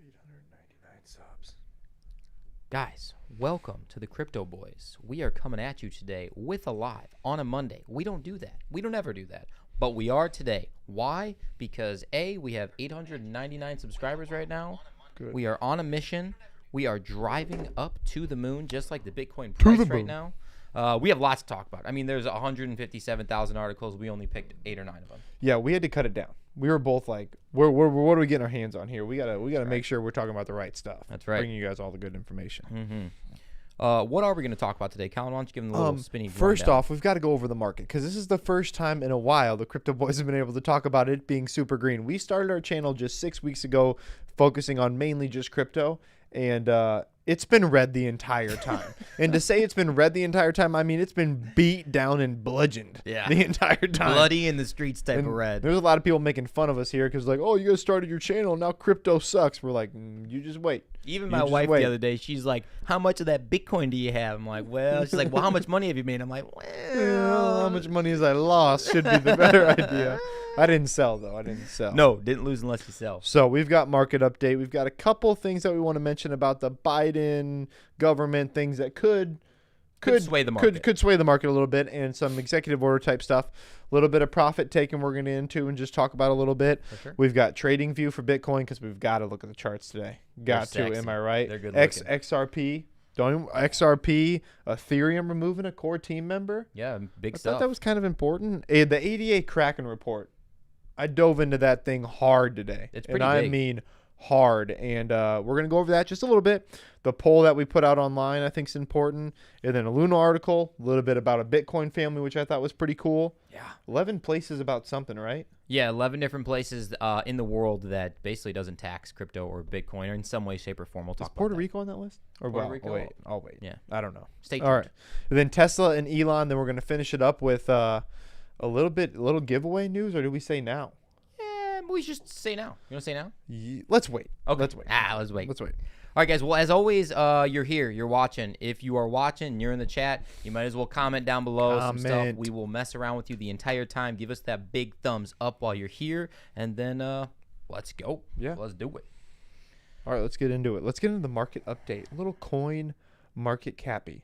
899 subs. Guys, welcome to the Crypto Boys. We are coming at you today with a live on a Monday. We don't do that. We don't ever do that. But we are today. Why? Because A, we have 899 subscribers right now. Good. We are on a mission. We are driving up to the moon, just like the Bitcoin price right now. We have lots to talk about. I mean, there's 157,000 articles. We only picked 8 or 9 of them. Yeah, we had to cut it down. We were both like, what are we getting our hands on here? We gotta make sure we're talking about the right stuff. That's right. Bringing you guys all the good information. What are we going to talk about today? Colin, why don't you give them a little spinny First rundown? off, we've got to go over the market because this is the first time in a while the Crypto Boys have been able to talk about it being super green. We started our channel just 6 weeks ago, focusing on mainly just crypto, and it's been red the entire time. And to say it's been red the entire time, I mean, it's been beat down and bludgeoned the entire time. Bloody in the streets type of red. There's a lot of people making fun of us here because like, oh, you guys started your channel, now crypto sucks. We're like, you just wait. Even my wife the other day, she's like, how much of that Bitcoin do you have? I'm like, well, she's like, well, how much money have you made? I'm like, well, how much money has I lost should be the better idea. I didn't sell, though. I didn't sell. No, didn't lose unless you sell. So we've got market update. We've got a couple things that we want to mention about the Biden government, things that could sway the market. Could sway the market a little bit, and some executive order type stuff. A little bit of profit taking we're going to into and just talk about a little bit. For sure. We've got trading view for Bitcoin because we've got to look at the charts today. Got to, sexy. am I right? They're good looking. XRP. XRP, Ethereum removing a core team member. Yeah, big I stuff. thought that was kind of important. The 88 Kraken report. I dove into that thing hard today. It's pretty big. I mean hard. And we're going to go over that just a little bit. The poll that we put out online I think is important. And then a Luna article, a little bit about a Bitcoin family, which I thought was pretty cool. Yeah. 11 places about something, right? Yeah, 11 different places in the world that basically doesn't tax crypto or Bitcoin or in some way, shape, or form. We'll talk about Puerto that. Rico on that list? Or Puerto Rico? I'll wait. Yeah. I don't know. Stay tuned. All right. And then Tesla and Elon, then we're going to finish it up with a little giveaway news, or do we say now? Yeah, we should say now. You want to say now? Let's wait. Okay. Let's wait. Let's wait. Let's wait. All right, guys. Well, as always, you're here. You're watching. If you are watching, you're in the chat. You might as well comment down below some stuff. We will mess around with you the entire time. Give us that big thumbs up while you're here, and then let's go. Yeah. Let's do it. All right, let's get into it. Let's get into the market update. A little coin market cappy.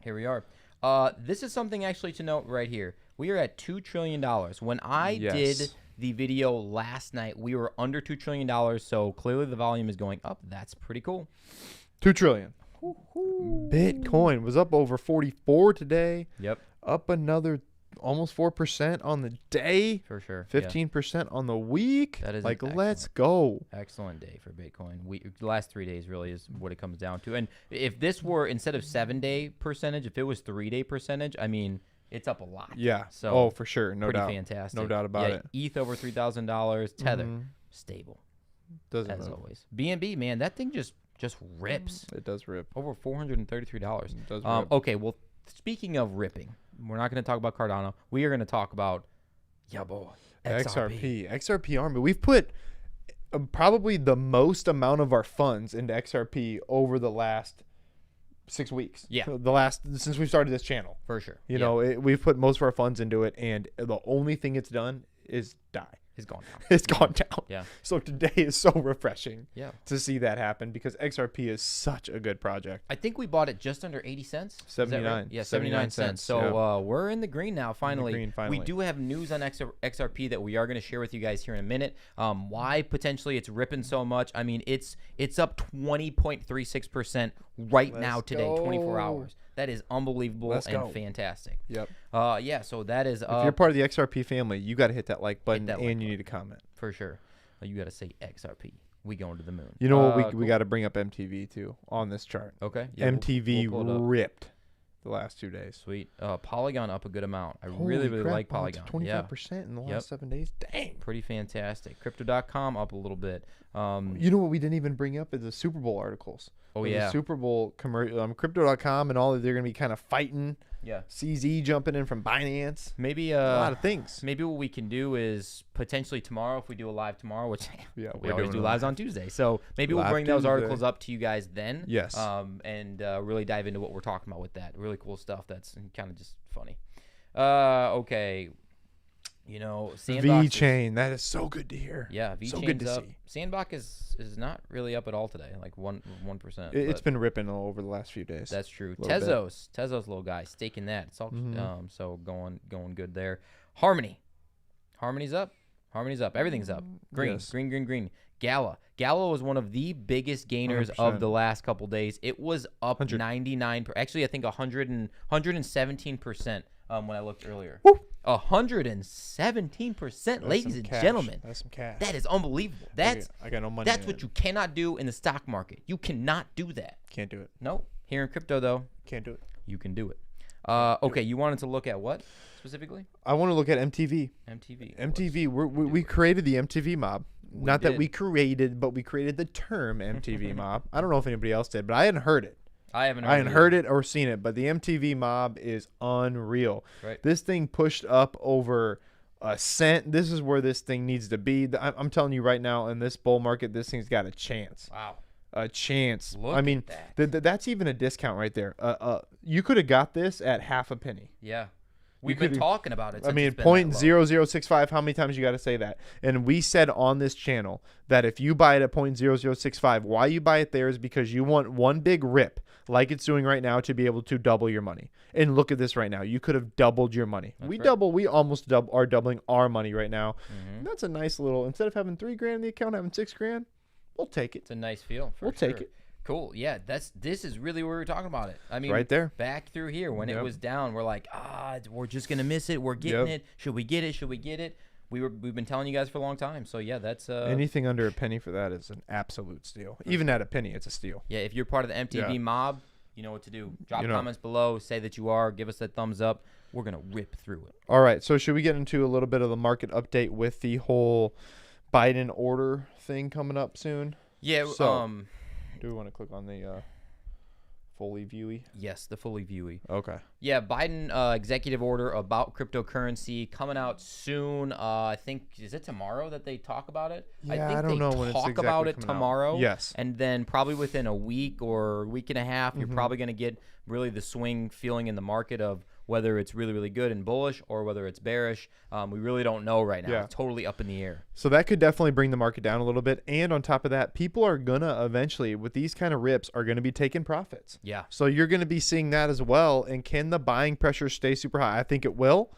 Here we are. This is something actually to note right here. We are at $2 trillion. When I did the video last night, we were under $2 trillion, so clearly the volume is going up. That's pretty cool. 2 trillion. Bitcoin was up over 44 today. Yep. Up another almost 4% on the day. For sure. 15% on the week. That is like, let's go. Excellent day for Bitcoin. The last 3 days really is what it comes down to. And if this were, instead of 7-day percentage, if it was 3-day percentage, I mean, it's up a lot. Yeah. So for sure. No pretty doubt. fantastic. No doubt about it. ETH over $3,000. Tether, stable. Doesn't as move. always. BNB, man, that thing just rips. It does rip. Over $433. It does rip. Okay, well, speaking of ripping, we're not going to talk about Cardano. We are going to talk about, XRP. XRP Army. We've put probably the most amount of our funds into XRP over the last 6 weeks. Yeah. Since we started this channel. For sure. You know, we've put most of our funds into it, and the only thing it's done is die. It's gone down. It's gone down. Yeah. So today is so refreshing to see that happen because XRP is such a good project. I think we bought it just under 80 cents. 79. Right? Yeah, 79 cents. So we're in the green now, finally. We do have news on XRP that we are going to share with you guys here in a minute. Why potentially it's ripping so much. I mean, it's up 20.36% right now today, 24 hours. That is unbelievable and fantastic. Yep. Yeah, so that is if you're part of the XRP family, you got to hit that like button and you need to comment. For sure. You got to say XRP. We going to the moon. You know what? We got to bring up MTV too on this chart. Okay. Yeah, MTV ripped the last 2 days. Sweet. Polygon up a good amount. I really like Polygon. 25% in the last 7 days. Dang. Pretty fantastic. Crypto.com up a little bit. You know what we didn't even bring up is the Super Bowl articles. Oh, yeah. The Super Bowl commercial. Crypto.com and all they're going to be kind of fighting. Yeah. CZ jumping in from Binance. Maybe a lot of things. Maybe what we can do is potentially tomorrow, if we do a live tomorrow, which we we're always do lives on Tuesday. So maybe we'll bring those articles up to you guys then. Yes. And really dive into what we're talking about with that. Really cool stuff that's kind of just funny. Okay. You know, Sandbox V-Chain, that is so good to hear. Yeah, V-Chain's up. Sandbox is not really up at all today, like 1%. It's been ripping all over the last few days. That's true. Tezos little guy, staking that. It's all so going good there. Harmony's up. Everything's up. Green. Gala was one of the biggest gainers 100%. Of the last couple days. It was up 99. Actually, I think 117%. When I looked earlier. Woo! 117%, ladies and gentlemen. That's some cash. That is unbelievable. I got no money. That's what you cannot do in the stock market. You cannot do that. Can't do it. No. Here in crypto, though. Can't do it. You can do it. Okay, you wanted to look at what specifically? I want to look at MTV. MTV. We created the MTV mob. Not that we created, but we created the term MTV mob. I don't know if anybody else did, but I hadn't heard it. I haven't heard it or seen it, but the MTV mob is unreal. Right. This thing pushed up over a cent. This is where this thing needs to be. I'm telling you right now, in this bull market, this thing's got a chance. Wow. A chance. Look at that. That's even a discount right there. You could have got this at half a penny. Yeah. We've been talking about it. I mean, 0.0065. How many times you got to say that? And we said on this channel that if you buy it at 0.0065, why you buy it there is because you want one big rip, like it's doing right now, to be able to double your money. And look at this right now. You could have doubled your money. We almost are doubling our money right now. And that's a nice little. Instead of having $3,000 in the account, having $6,000, we'll take it. It's a nice feel. We'll take it. Cool. Yeah, this is really where we're talking about it. I mean, right there. Back through here when it was down, we're like, we're just gonna miss it. We're getting it. Should we get it? We've been telling you guys for a long time. So yeah, that's anything under a penny for that is an absolute steal. Even at a penny, it's a steal. Yeah, if you're part of the MTV mob, you know what to do. Drop comments below. Say that you are. Give us that thumbs up. We're gonna rip through it. All right. So should we get into a little bit of the market update with the whole Biden order thing coming up soon? Yeah. So, do we want to click on the fully viewy? Yes, the fully viewy. Okay. Yeah, Biden executive order about cryptocurrency coming out soon. I think, is it tomorrow that they talk about it? Yeah, I don't know when it's exactly talk about it tomorrow. Out. Yes. And then probably within a week or week and a half, you're probably going to get really the swing feeling in the market of whether it's really, really good and bullish or whether it's bearish. We really don't know right now. Yeah. It's totally up in the air. So that could definitely bring the market down a little bit. And on top of that, people are going to eventually, with these kind of rips, are going to be taking profits. Yeah. So you're going to be seeing that as well. And can the buying pressure stay super high? I think it will.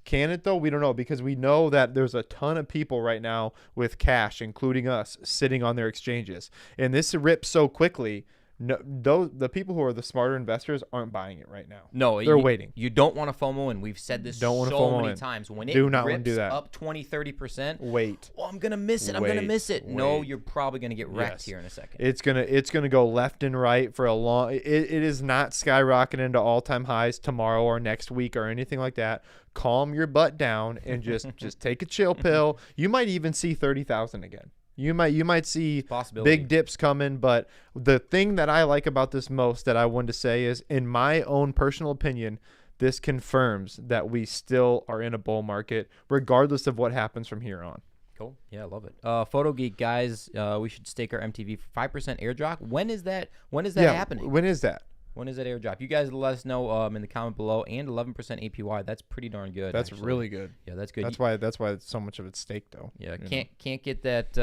Can it, though? We don't know, because we know that there's a ton of people right now with cash, including us, sitting on their exchanges. And this rips so quickly. No, the people who are the smarter investors aren't buying it right now. No, they're waiting. You don't want to FOMO in. We've said this so many times. When it rips up 20-30%, wait. Oh, I'm gonna miss it. I'm gonna miss it. No, you're probably gonna get wrecked here in a second. It's gonna go left and right for a long. It is not skyrocketing into all-time highs tomorrow or next week or anything like that. Calm your butt down and just take a chill pill. You might even see 30,000 again. You might see big dips coming, but the thing that I like about this most that I wanted to say is, in my own personal opinion, this confirms that we still are in a bull market, regardless of what happens from here on. Cool. Yeah, I love it. Photo Geek guys, we should stake our MTV for 5% airdrop. When is that happening? When is that? When is that airdrop? You guys let us know in the comment below. And 11% APY. That's pretty darn good. That's really good. Yeah, that's good. That's why so much of it's staked, though. Yeah, can't get that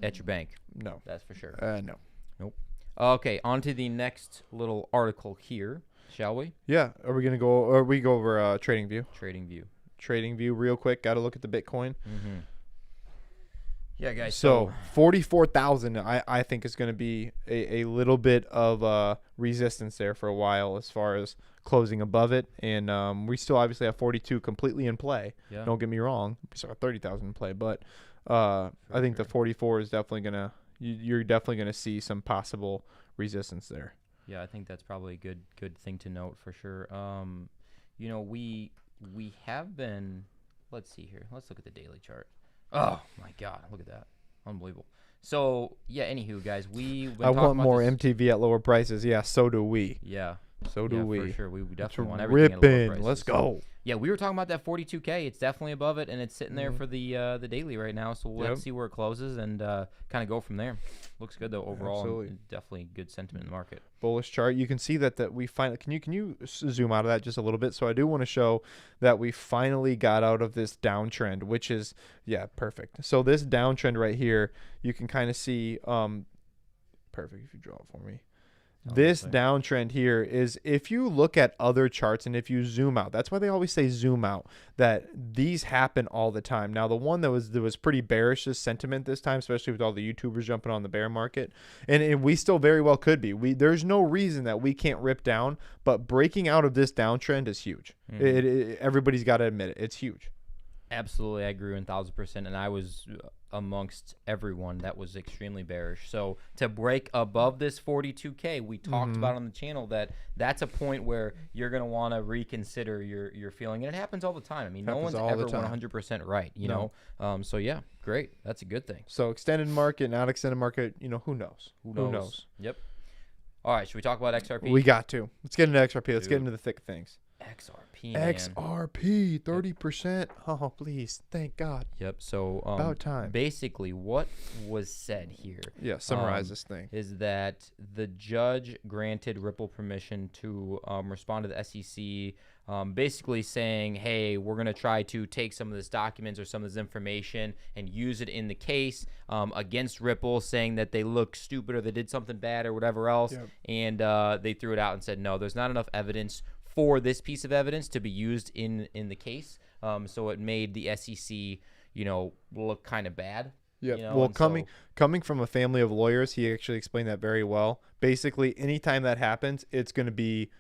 at your bank. No, that's for sure. No. Nope. Okay, on to the next little article here, shall we? Yeah. Are we gonna go? Or we go over TradingView? TradingView, real quick. Got to look at the Bitcoin. Yeah, guys. So 44,000, I think, is going to be a little bit of resistance there for a while as far as closing above it. And we still obviously have 42 completely in play. Yeah. Don't get me wrong. We still have 30,000 in play. But I think the 44 is definitely going to – you're definitely going to see some possible resistance there. Yeah, I think that's probably a good thing to note for sure. We have been – let's see here. Let's look at the daily chart. Oh my God! Look at that, unbelievable. So yeah, anywho, guys, I want more MTV at lower prices. Yeah, so do we. Yeah, so do we for sure. We definitely want everything at lower prices. Let's go. Yeah, we were talking about that 42K. It's definitely above it, and it's sitting there for the daily right now. So let's see where it closes and kind of go from there. Looks good though overall. Absolutely. Definitely good sentiment in the market. Bullish chart. You can see that we finally can you zoom out of that just a little bit? So I do want to show that we finally got out of this downtrend, which is perfect. So this downtrend right here, you can kind of see perfect if you draw it for me. This downtrend here is, if you look at other charts and if you zoom out, that's why they always say zoom out, that these happen all the time. Now, the one that was pretty bearish is sentiment this time, especially with all the YouTubers jumping on the bear market. And we still very well could be. There's no reason that we can't rip down, but breaking out of this downtrend is huge. Everybody's got to admit it. It's huge. Absolutely, I agree 1,000%, and I was amongst everyone that was extremely bearish. So to break above this 42K, we talked about on the channel that's a point where you're going to want to reconsider your feeling, and it happens all the time. I mean, no one's ever 100% right, you know. So yeah, great, that's a good thing. So extended market, not extended market, who knows? Who knows? Yep. All right, should we talk about XRP? We got to. Let's get into XRP. Let's get into the thick of things. XRP, man. XRP, 30%. Oh, please. Thank God. Yep. So about time. Basically, what was said here? Yeah, summarize this thing. Is that the judge granted Ripple permission to respond to the SEC, basically saying, hey, we're going to try to take some of this documents or some of this information and use it in the case against Ripple, saying that they look stupid or they did something bad or whatever else. Yep. And they threw it out and said, no, there's not enough evidence for this piece of evidence to be used in the case. So it made the SEC, look kind of bad. Yeah. Well, coming from a family of lawyers, he actually explained that very well. Basically, anytime that happens, it's going to be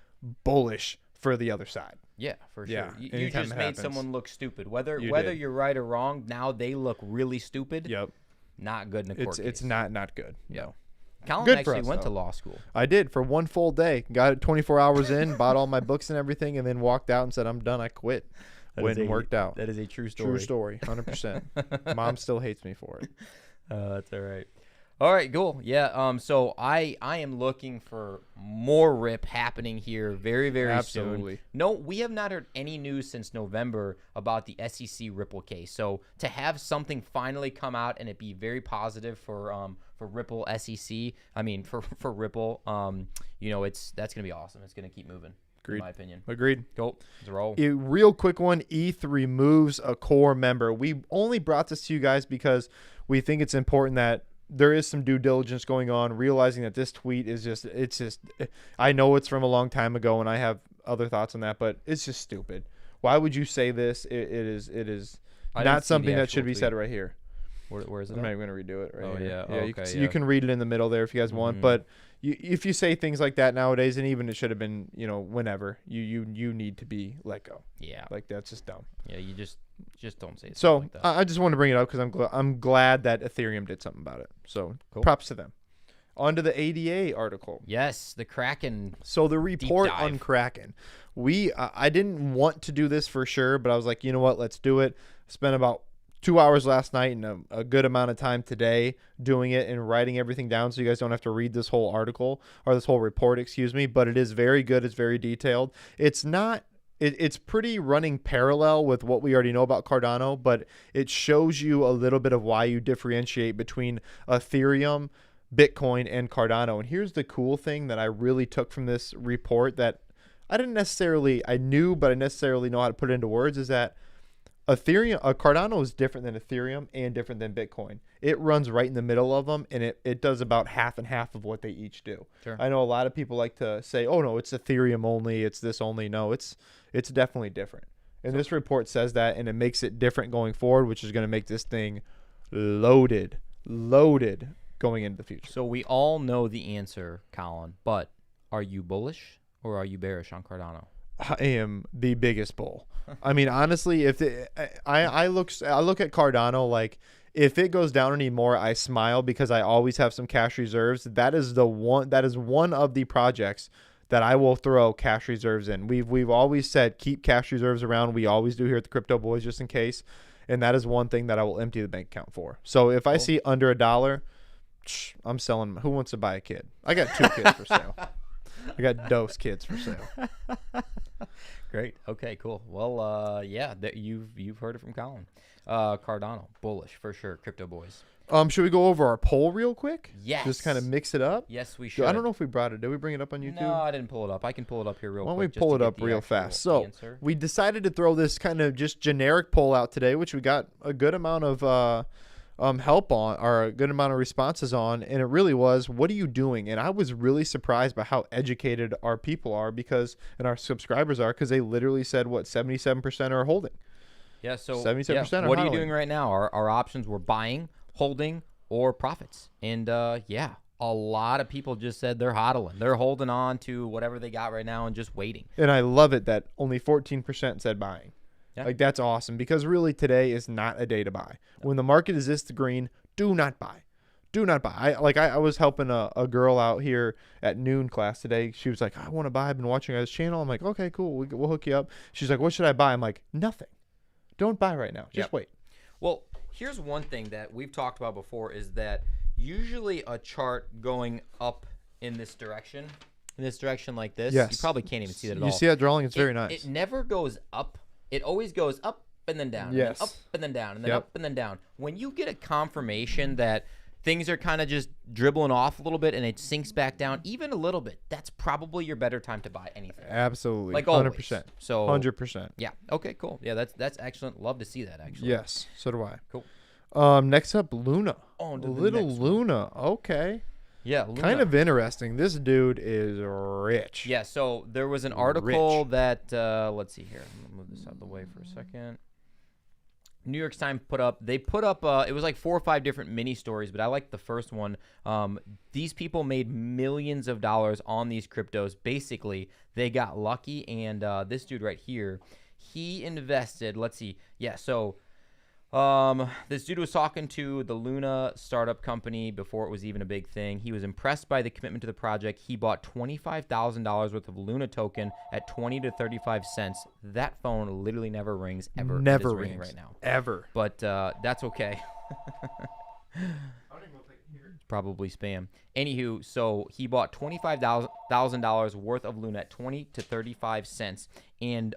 bullish for the other side. Yeah, for sure. You just made someone look stupid. Whether you're right or wrong, now they look really stupid. Yep. Not good in a court case. It's not good. Yeah. No. Colin actually went to law school. I did for one full day. Got it 24 hours in, bought all my books and everything, and then walked out and said, I'm done. I quit. Worked out. That is a true story. True story, 100%. Mom still hates me for it. That's all right. All right, cool. Yeah. So I am looking for more rip happening here very, very soon. No, we have not heard any news since November about the SEC Ripple case. So to have something finally come out and it be very positive for Ripple SEC, I mean for Ripple, that's gonna be awesome. It's gonna keep moving. Agreed. In my opinion. Agreed. Go. Let's roll. A real quick one. ETH removes a core member. We only brought this to you guys because we think it's important that there is some due diligence going on, realizing that this tweet is I know it's from a long time ago and I have other thoughts on that, but it's just stupid. Why would you say this? It is not something that should be said right here. Where is it? I'm not even going to redo it right here. Yeah. Yeah, you can read it in the middle there if you guys want, but if you say things like that nowadays, and even it should have been, whenever, you need to be let go. Yeah. Like, that's just dumb. Yeah, you just don't say so like that. I just want to bring it up because I'm glad that Ethereum did something about it. So cool. Props to them. On to the ADA article. Yes, the Kraken. So the report on Kraken. I didn't want to do this for sure, but I was like, you know what? Let's do it. Spent about 2 hours last night and a good amount of time today doing it and writing everything down so you guys don't have to read this whole article or this whole report, but it is very good. It's very detailed. It's pretty running parallel with what we already know about Cardano, but it shows you a little bit of why you differentiate between Ethereum, Bitcoin, and Cardano. And here's the cool thing that I really took from this report that I knew, but I necessarily know how to put it into words, is that Cardano is different than Ethereum and different than Bitcoin. It runs right in the middle of them, and it does about half and half of what they each do. Sure. I know a lot of people like to say, oh, no, it's Ethereum only, it's this only. No, it's definitely different. And this report says that, and it makes it different going forward, which is going to make this thing loaded going into the future. So we all know the answer, Colin, but are you bullish or are you bearish on Cardano? I am the biggest bull. I mean, honestly, I look at Cardano, like, if it goes down anymore, I smile because I always have some cash reserves. That is one of the projects that I will throw cash reserves in. We've always said keep cash reserves around. We always do here at the Crypto Boys, just in case. And that is one thing that I will empty the bank account for. So if I see under $1, I'm selling. Who wants to buy a kid? I got 2 kids for sale. I got dose kids for sale. Great. Okay, cool. Well, yeah, you've heard it from Colin. Cardano, bullish for sure. Crypto boys. Should we go over our poll real quick? Yes. Just kind of mix it up? Yes, we should. I don't know if we brought it. Did we bring it up on YouTube? No, I didn't pull it up. I can pull it up here real quick. Why don't we pull it up real fast? So we decided to throw this kind of just generic poll out today, which we got a good amount of help on, or a good amount of responses on, and it really was, what are you doing? And I was really surprised by how educated our people are, and our subscribers are, because they literally said, what, 77% are holding. Yeah, so 77% what are you doing right now? Our options were buying, holding, or profits. And yeah, a lot of people just said they're hodling. They're holding on to whatever they got right now and just waiting. And I love it that only 14% said buying. Yeah. Like, that's awesome, because really today is not a day to buy. No. When the market is this green, do not buy. Do not buy. I was helping a girl out here at noon class today. She was like, I want to buy. I've been watching your guys' channel. I'm like, okay, cool. We'll hook you up. She's like, what should I buy? I'm like, nothing. Don't buy right now. Just wait. Well, here's one thing that we've talked about before is that usually a chart going up in this direction like this, you probably can't even see that at all. You see that drawing? It's very nice. It never goes up. It always goes up and then down. Yes. And then up and then down, and then up and then down. When you get a confirmation that things are kind of just dribbling off a little bit and it sinks back down even a little bit, that's probably your better time to buy anything. Absolutely. Like 100%. So 100%. Yeah. Okay, cool. Yeah, that's excellent. Love to see that, actually. Yes, so do I. Cool. Next up, Luna. Oh, little Luna. Okay. Yeah, Luna. Kind of interesting. This dude is rich. Yeah, so there was an article that, let's see here. I'm going to move this out of the way for a second. New York Times put up, it was like 4 or 5 different mini stories, but I like the first one. These people made millions of dollars on these cryptos. Basically, they got lucky, and this dude right here, he invested, let's see. Yeah, so this dude was talking to the Luna startup company before it was even a big thing. He was impressed by the commitment to the project. He bought $25,000 worth of Luna token at 20 to 35 cents. That phone literally never rings ever. Never rings ringing right now. Ever. But that's okay. Probably spam. Anywho, so he bought $25,000 worth of Luna at 20 to 35 cents. And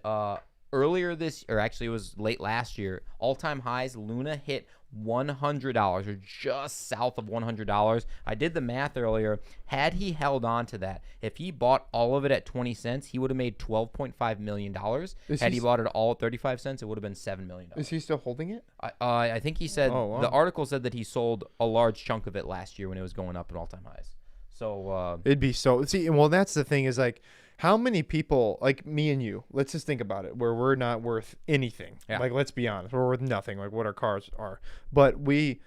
earlier this, or actually it was late last year, all-time highs, Luna hit $100, or just south of $100. I did the math earlier. Had he held on to that, if he bought all of it at 20 cents, he would have made $12.5 million. Had he bought it all at 35 cents, it would have been $7 million. Is he still holding it? I think he said, oh, wow. The article said that he sold a large chunk of it last year when it was going up at all-time highs. So it'd be so, see, well, that's the thing, is like, how many people, like me and you, let's just think about it, where we're not worth anything. Yeah. Like, let's be honest, we're worth nothing, like what our cars are. But we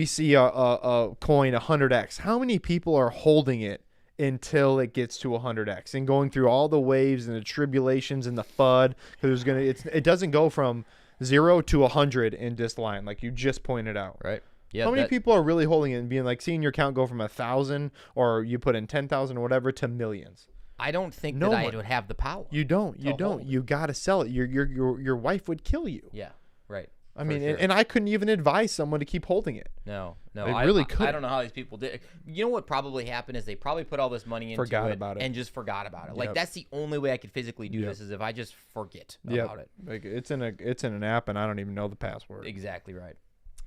see a coin 100x. How many people are holding it until it gets to 100x and going through all the waves and the tribulations and the FUD? Because it doesn't go from 0 to 100 in this line, like you just pointed out. Right. Yeah. How many people are really holding it and being like, seeing your count go from 1,000, or you put in 10,000 or whatever, to millions? I don't think that I would have the power. You don't. You got to sell it. Your wife would kill you. Yeah, right. I mean, sure. and I couldn't even advise someone to keep holding it. No. I really couldn't. I don't know how these people did. You know what probably happened is they probably put all this money into it and just forgot about it. Like, that's the only way I could physically do this, is if I just forget about it. Like, it's in an app and I don't even know the password. Exactly right.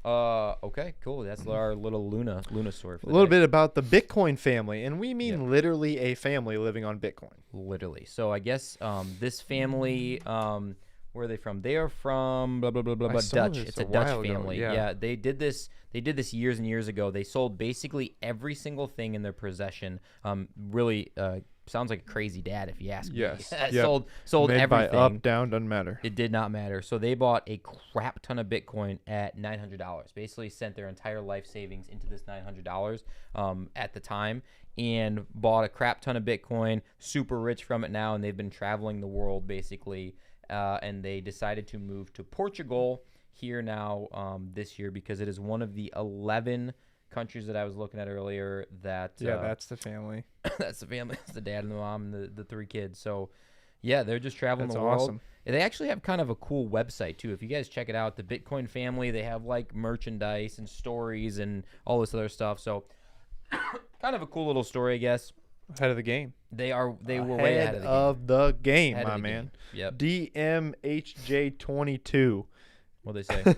Okay, cool. That's our little Luna story for the day. A little bit about the Bitcoin family, and we mean literally a family living on Bitcoin. Literally. So I guess this family, where are they from? They are from blah blah blah blah, Dutch. It's a Dutch family. Yeah, they did this years and years ago. They sold basically every single thing in their possession. Really sounds like a crazy dad, if you ask me. Yes. Sold Made everything. By up, down, doesn't matter. It did not matter. So they bought a crap ton of Bitcoin at $900. Basically sent their entire life savings into this $900 at the time, and bought a crap ton of Bitcoin, super rich from it now, and they've been traveling the world basically, and they decided to move to Portugal here now this year, because it is one of the 11 countries that I was looking at earlier that that's the family. That's the family. It's the dad and the mom and the 3 kids. So yeah, they're just traveling the world. Awesome. And they actually have kind of a cool website too. If you guys check it out, the Bitcoin family, they have like merchandise and stories and all this other stuff. So kind of a cool little story, I guess. Ahead of the game. They were way ahead of the game, my man. Yep. DMHJ22. What'd they say?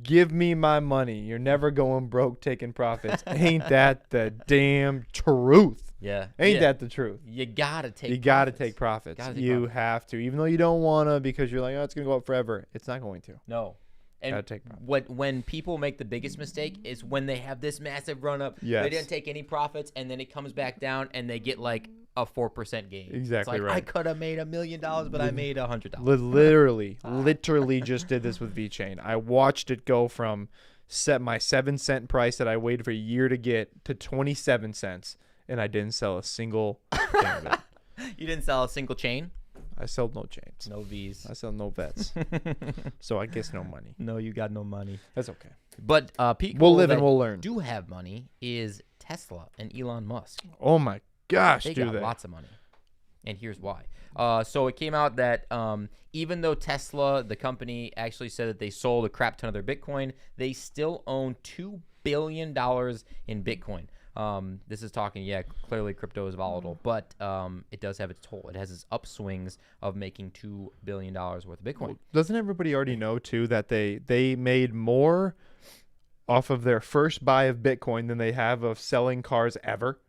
Give me my money. You're never going broke taking profits. Ain't that the damn truth? Yeah. Ain't that the truth? You gotta take. You gotta take profits. You have to, even though you don't wanna, because you're like, oh, it's gonna go up forever. It's not going to. No. And when people make the biggest mistake is when they have this massive run up. Yes. They didn't take any profits, and then it comes back down, and they get like a 4% gain. Exactly it's like, right. I could have made $1 million, but I made $100. Literally just did this with VeChain. I watched it go from my 7-cent price that I waited for a year to get to 27 cents, and I didn't sell a single thing of it. You didn't sell a single chain? I sold no chains. No V's. I sell no bets. So I guess no money. No, you got no money. That's okay. But we'll live and we'll learn. Do have money is Tesla and Elon Musk. Oh my gosh, they got lots of money. And here's why. So it came out that even though Tesla, the company, actually said that they sold a crap ton of their Bitcoin, they still own $2 billion in Bitcoin. This is talking, clearly crypto is volatile, but it does have its toll. It has its upswings of making $2 billion worth of Bitcoin. Well, doesn't everybody already know, too, that they made more off of their first buy of Bitcoin than they have of selling cars ever?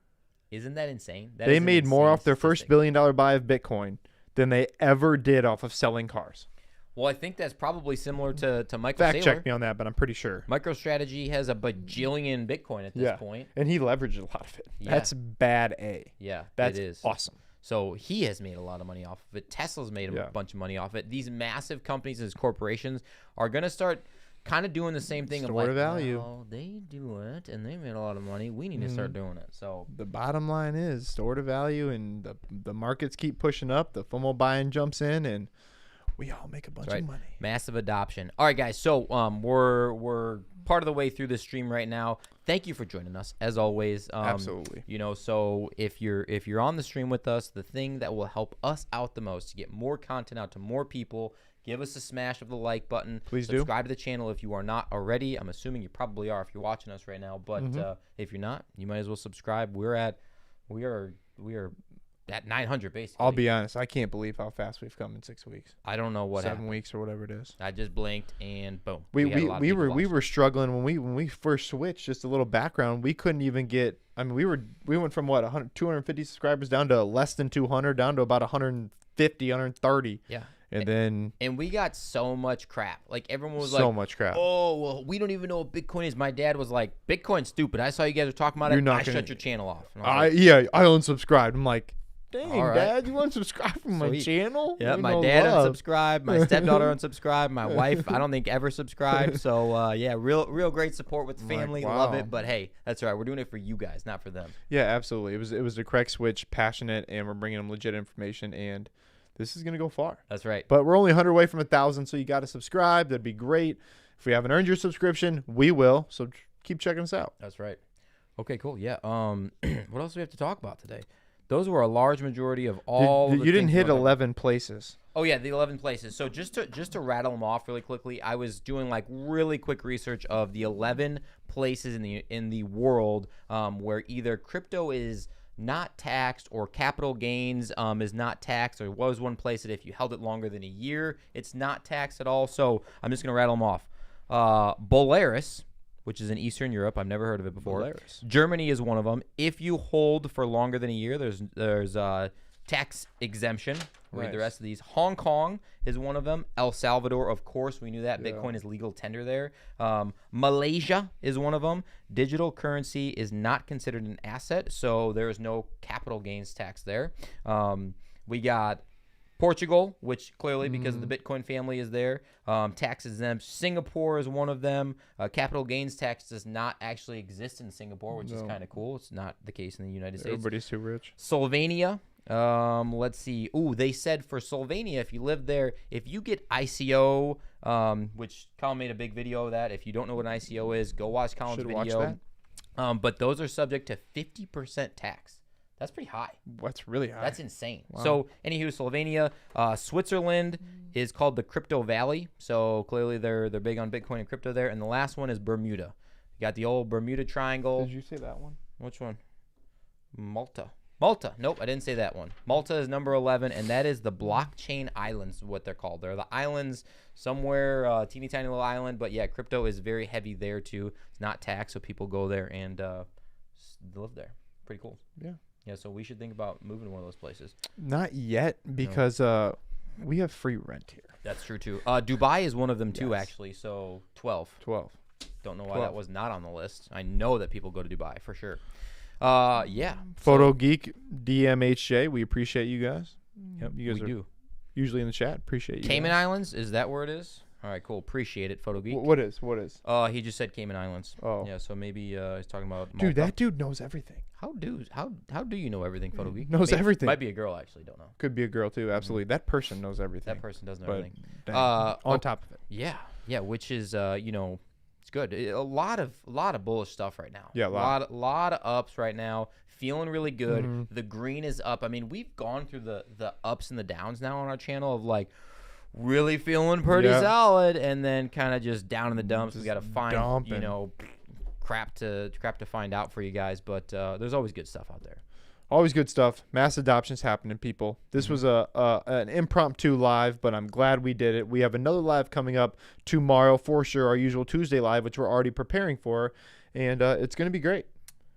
Isn't that insane? They made more off their first $1 billion buy of Bitcoin than they ever did off of selling cars. Well, I think that's probably similar to Michael Fact Saylor. check me on that, but I'm pretty sure. MicroStrategy has a bajillion Bitcoin at this point. And he leveraged a lot of it. Yeah. That's bad A. Yeah, that's it is. Awesome. So he has made a lot of money off of it. Tesla's made a bunch of money off it. These massive companies, these corporations, are going to start kind of doing the same thing. Store of value. Well, they do it, and they made a lot of money. We need to start doing it. So the bottom line is store to value, and the markets keep pushing up. The FOMO buying jumps in, and we all make a bunch of money. Massive adoption. All right, guys. So we're part of the way through this stream right now. Thank you for joining us, as always. Absolutely. So if you're on the stream with us, the thing that will help us out the most to get more content out to more people, give us a smash of the like button. Please subscribe to the channel if you are not already. I'm assuming you probably are if you're watching us right now. But if you're not, you might as well subscribe. We are at 900 basically. I'll be honest, I can't believe how fast we've come in 6 weeks. I don't know what 7 weeks or whatever it is. I just blinked and boom. We were struggling when we first switched. Just a little background, we couldn't even get. I mean, we went from 250 subscribers down to less than 200, down to about 150, 130. Yeah. And we got so much crap. Like everyone was so much crap. Oh, well, we don't even know what Bitcoin is. My dad was like, "Bitcoin's stupid." I saw you guys were talking about it. I shut your channel off. I unsubscribed. I'm like, dang, Dad, you unsubscribed from my channel? Yeah, my dad unsubscribed. My stepdaughter unsubscribed. My wife, I don't think ever subscribed. So real great support with the family. Wow. Love it. But hey, that's all right. We're doing it for you guys, not for them. Yeah, absolutely. It was the correct switch, passionate, and we're bringing them legit information, and this is gonna go far. That's right. But we're only 100 away from 1,000, so you got to subscribe. That'd be great. If we haven't earned your subscription, we will. So keep checking us out. That's right. Okay, cool. Yeah. What else do we have to talk about today? Those were a large majority of all. You didn't hit 11 places. Oh yeah, the 11 places. So just to rattle them off really quickly, I was doing like really quick research of the 11 places in the world where either crypto is not taxed or capital gains is not taxed. There was one place that if you held it longer than a year, it's not taxed at all. So I'm just gonna rattle them off. Belarus, which is in Eastern Europe. I've never heard of it before. Belarus. Germany is one of them. If you hold for longer than a year, there's tax exemption. Read the rest of these. Hong Kong is one of them. El Salvador, of course, we knew that. Yeah. Bitcoin is legal tender there. Malaysia is one of them. Digital currency is not considered an asset, so there is no capital gains tax there. We got Portugal, which clearly because of the Bitcoin family is there. Tax exempt. Singapore is one of them. Capital gains tax does not actually exist in Singapore, which is kind of cool. It's not the case in the United States. Everybody's too rich. Slovenia. Let's see. Ooh, they said for Slovenia, if you live there, if you get ICO, which Colin made a big video of that. If you don't know what an ICO is, go watch Colin's video. Watch that. But those are subject to 50% tax. That's pretty high. That's really high. That's insane. Wow. So, anywho, Slovenia, Switzerland is called the Crypto Valley. So clearly they're big on Bitcoin and crypto there. And the last one is Bermuda. You got the old Bermuda Triangle. Did you say that one? Which one? Malta. Malta. Nope, I didn't say that one. Malta is number 11, and that is the blockchain islands, what they're called. They're the islands somewhere, teeny tiny little island. But yeah, crypto is very heavy there too. It's not taxed, so people go there and live there. Pretty cool. Yeah. Yeah, so we should think about moving to one of those places. Not yet, because we have free rent here. That's true too. Dubai is one of them too, actually. So 12. Don't know why that was not on the list. I know that people go to Dubai for sure. Yeah. Photo Geek DMHJ, we appreciate you guys. Yep, you guys we do. Usually in the chat. Appreciate you. Cayman Islands, is that where it is? All right, cool. Appreciate it, Photo Geek. What is? He just said Cayman Islands. Oh. Yeah, so maybe he's talking about Malta. Dude, that dude knows everything. How do you know everything, Photo Geek? Knows everything. Might be a girl, actually. Don't know. Could be a girl too. Absolutely. That person knows everything. That person does know everything. On top of it. Yeah, which is it's good. A lot of bullish stuff right now. Yeah, a lot of ups right now. Feeling really good. The green is up. I mean, we've gone through the ups and the downs now on our channel of like really feeling pretty solid, and then kind of just down in the dumps. We got to find crap to find out for you guys, but there's always good stuff out there. Always good stuff. Mass adoption's happening, people. This was an impromptu live, but I'm glad we did it. We have another live coming up tomorrow for sure, our usual Tuesday live, which we're already preparing for, and it's going to be great.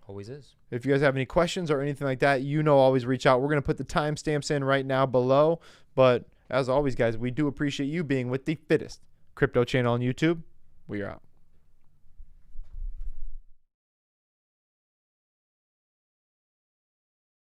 Always is. If you guys have any questions or anything like that, always reach out. We're going to put the timestamps in right now below, but as always, guys, we do appreciate you being with the fittest crypto channel on YouTube. We are out.